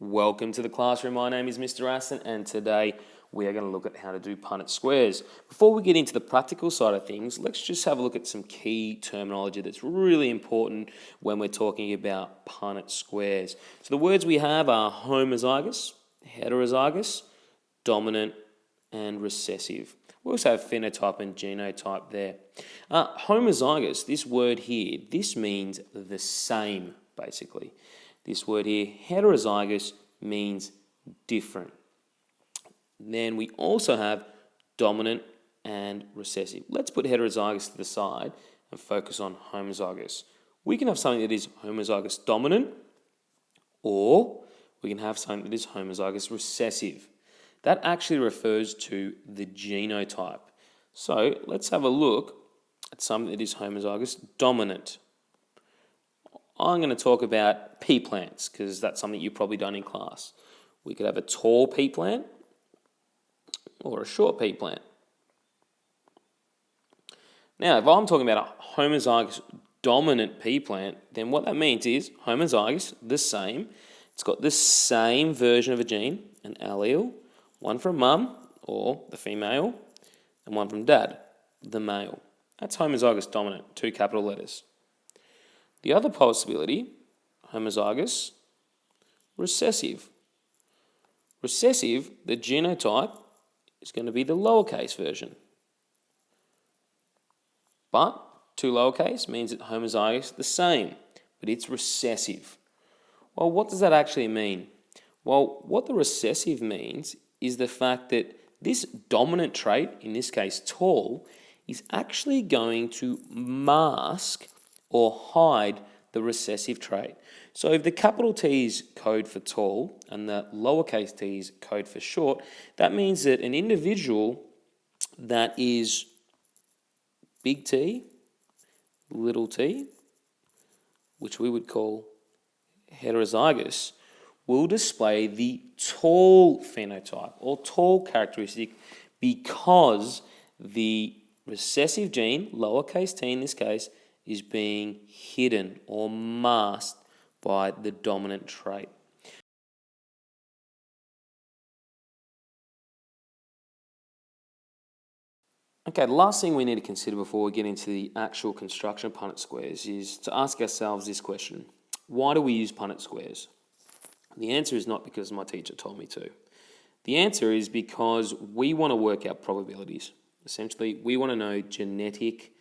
Welcome to the classroom. My name is Mr. Aston, and today we are going to look at how to do Punnett squares. Before we get into the practical side of things, let's just have a look at some key terminology that's really important when we're talking about Punnett squares. So the words we have are homozygous, heterozygous, dominant, and recessive. We also have phenotype and genotype there. Homozygous, this word here, this means the same, basically. This word here, heterozygous, means different. Then we also have dominant and recessive. Let's put heterozygous to the side and focus on homozygous. We can have something that is homozygous dominant, or we can have something that is homozygous recessive. That actually refers to the genotype. So let's have a look at something that is homozygous dominant. I'm going to talk about pea plants because that's something you've probably done in class. We could have a tall pea plant or a short pea plant. Now, if I'm talking about a homozygous dominant pea plant, then what that means is homozygous, the same. It's got the same version of a gene, an allele, one from mum, or the female, and one from dad, the male. That's homozygous dominant, 2 capital letters. The other possibility, homozygous recessive. Recessive, the genotype, is going to be the lowercase version. But 2 lowercase means that homozygous the same, but it's recessive. Well, what does that actually mean? Well, what the recessive means is the fact that this dominant trait, in this case tall, is actually going to mask or hide the recessive trait. So if the capital T's code for tall and the lowercase t's code for short, that means that an individual that is big T, little t, which we would call heterozygous, will display the tall phenotype or tall characteristic because the recessive gene, lowercase t in this case, is being hidden or masked by the dominant trait. Okay, the last thing we need to consider before we get into the actual construction of Punnett squares is to ask ourselves this question. Why do we use Punnett squares? The answer is not because my teacher told me to. The answer is because we want to work out probabilities. Essentially, we want to know genetic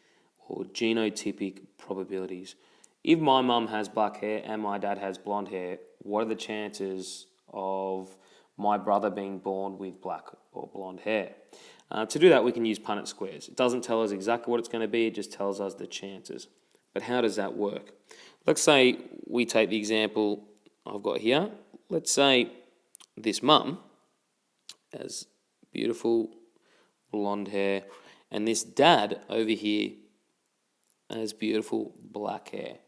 or genotypic probabilities. If my mum has black hair and my dad has blonde hair, what are the chances of my brother being born with black or blonde hair? To do that, we can use Punnett squares. It doesn't tell us exactly what it's going to be, it just tells us the chances. But how does that work? Let's say we take the example I've got here. Let's say this mum has beautiful blonde hair, and this dad over here has beautiful black hair.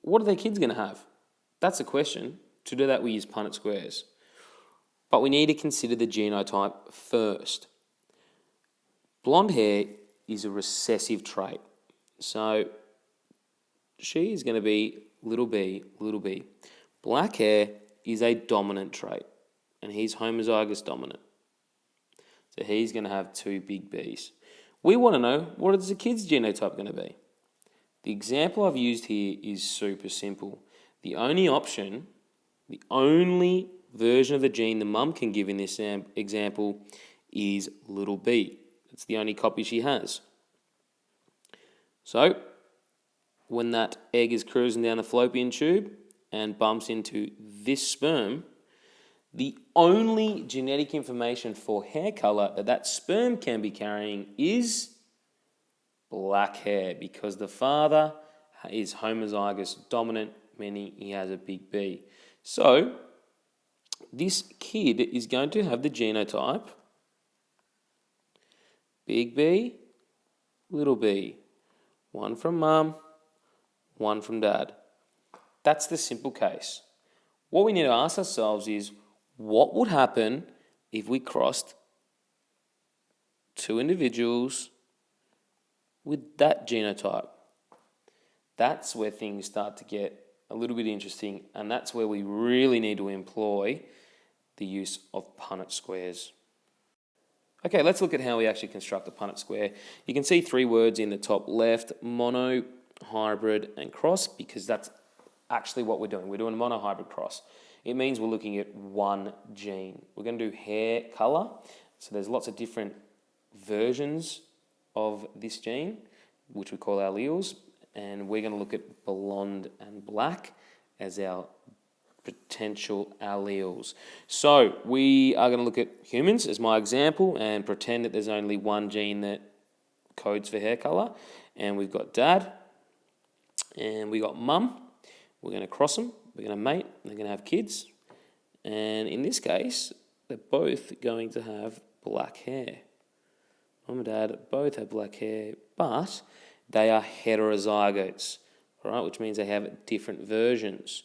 What are their kids going to have? That's the question. To do that, we use Punnett squares. But we need to consider the genotype first. Blonde hair is a recessive trait. So she is going to be little b, little b. Black hair is a dominant trait, and he's homozygous dominant. So he's going to have 2 big B's. We want to know, what is the kid's genotype going to be? The example I've used here is super simple. The only option, the only version of the gene the mum can give in this example is little b. It's the only copy she has. So, when that egg is cruising down the fallopian tube and bumps into this sperm, the only genetic information for hair color that sperm can be carrying is black hair, because the father is homozygous dominant, meaning he has a big B. So this kid is going to have the genotype big B, little b. One from mum, one from dad. That's the simple case. What we need to ask ourselves is, what would happen if we crossed 2 individuals with that genotype? That's where things start to get a little bit interesting, and that's where we really need to employ the use of Punnett squares. Okay, let's look at how we actually construct a Punnett square. You can see 3 words in the top left: mono, hybrid, and cross, because that's actually what we're doing. We're doing a mono-hybrid cross. It means we're looking at one gene. We're going to do hair color. So there's lots of different versions of this gene, which we call alleles, and we're going to look at blonde and black as our potential alleles. So we are going to look at humans as my example and pretend that there's only one gene that codes for hair color. And we've got dad and we got mum. We're going to cross them. We're going to mate. They're going to have kids. And in this case, they're both going to have black hair. Mum and dad both have black hair, but they are heterozygotes, all right, which means they have different versions.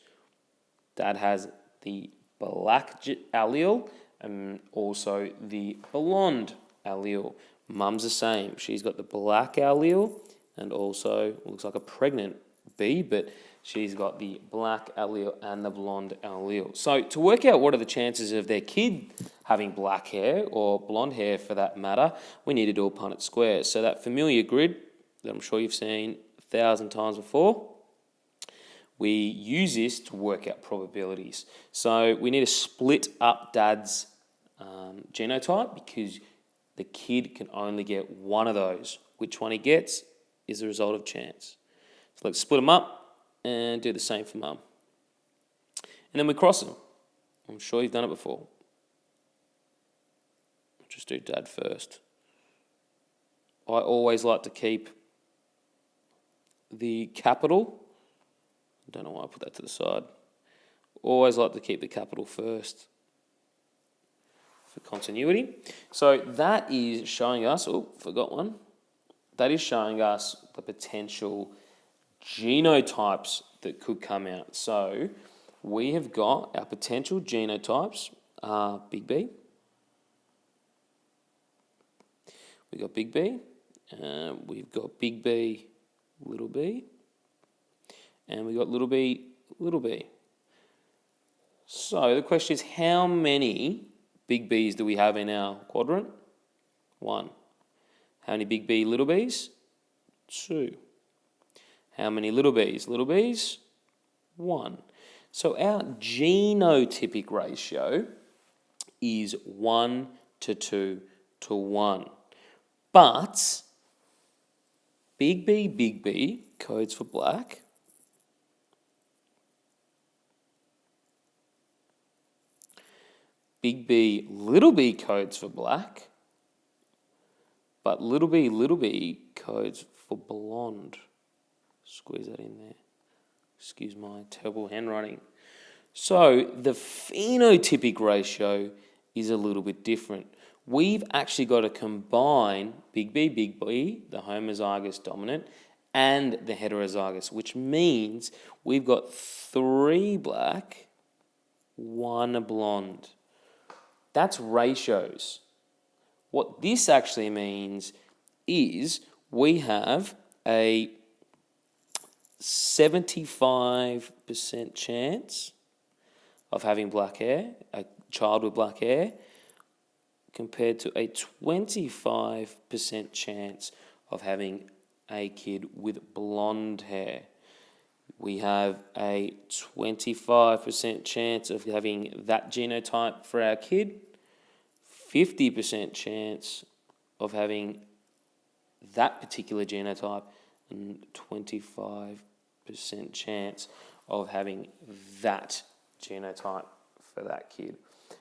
Dad has the black allele and also the blonde allele. Mum's the same. She's got the black allele and also looks like a pregnant bee, but she's got the black allele and the blonde allele. So to work out what are the chances of their kid having black hair or blonde hair for that matter, we need to do a Punnett squares. So that familiar grid that I'm sure you've seen 1,000 times before, we use this to work out probabilities. So we need to split up dad's genotype because the kid can only get one of those. Which one he gets is the result of chance. So let's split them up and do the same for mum. And then we cross them. I'm sure you've done it before. Just do dad first. I always like to keep the capital. I don't know why I put that to the side. Always like to keep the capital first for continuity. So that is showing us, oh, forgot one. That is showing us the potential genotypes that could come out. So we have got our potential genotypes are big B. We've got big B. We've got big B, little b. And we've got little b, little b. So the question is, how many big B's do we have in our quadrant? 1. How many big B, little b's? 2. How many little b's? Little b's? 1. So our genotypic ratio is 1 to 2 to 1. But big B codes for black. Big B, little b codes for black. But little b codes for blonde. Squeeze that in there. Excuse my terrible handwriting. So the phenotypic ratio is a little bit different. We've actually got to combine big B, the homozygous dominant, and the heterozygous, which means we've got 3 black, 1 blonde. That's ratios. What this actually means is we have a 75% chance of having black hair, a child with black hair, compared to a 25% chance of having a kid with blonde hair. We have a 25% chance of having that genotype for our kid, 50% chance of having that particular genotype, and 25% chance of having that genotype for that kid.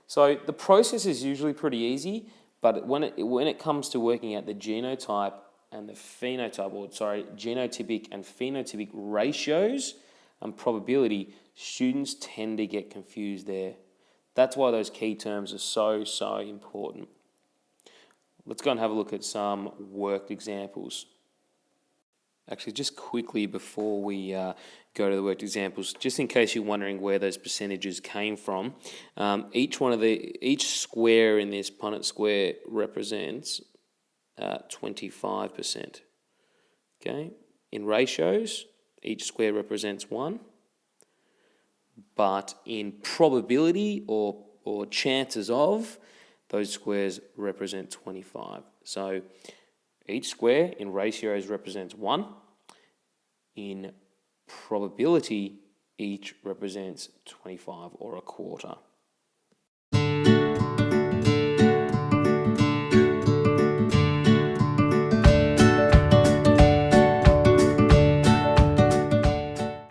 So the process is usually pretty easy, but when it comes to working out the genotype and the phenotype, genotypic and phenotypic ratios and probability, students tend to get confused there. That's why those key terms are so important. Let's go and have a look at some worked examples. Actually, just quickly before we go to the worked examples, just in case you're wondering where those percentages came from, each square in this Punnett square represents 25%. Okay, in ratios, each square represents 1. but in probability or chances of, those squares represent 25. So each square in ratios represents 1. In probability, each represents 25 or a quarter.